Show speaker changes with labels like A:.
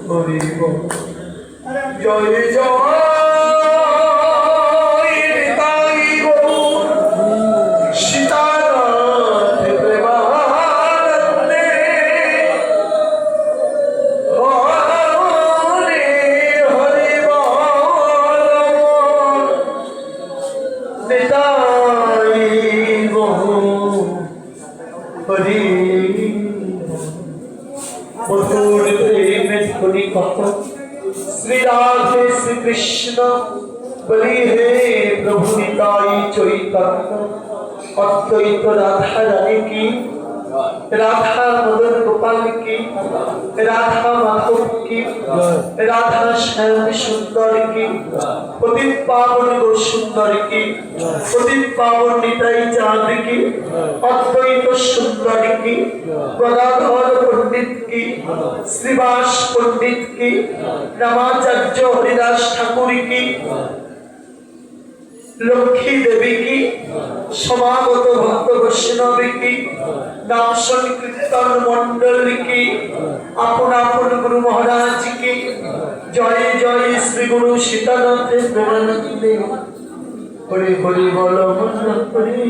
A: হরি বল জয় জয় নিতাই গৌর সীতানাথ প্রেমানন্দে হরে হরি বল নিতাই গৌর হরি মধুর প্রেমের ধ্বনি কত শ্রী রাধে শ্রী কৃষ্ণ বলি হে প্রভু নিতাই চৈতন্য অদ্বৈত রাধা রানী কি রাধা মদন গোপাল কি রাধা মাধব কি রাধা শ্যাম সুন্দর কি পতিত পাবন গো সুন্দর কি পতিত পাবন নিতাই চাঁদ কি অদ্বৈত সুন্দর কি গদাধর পণ্ডিত কি শ্রীবাস পণ্ডিত কি রামাচার্য হরিদাস ঠাকুর কি লক্ষ্মী দেবী কি সমাগত ভক্ত বৈষ্ণব কি নাম সংকীর্তন মন্ডল কি আপন আপন গুরু মহারাজ কি জয় জয় শ্রী গুরু সীতানাথ প্রেমানন্দে হরি হরি বল মন হরি।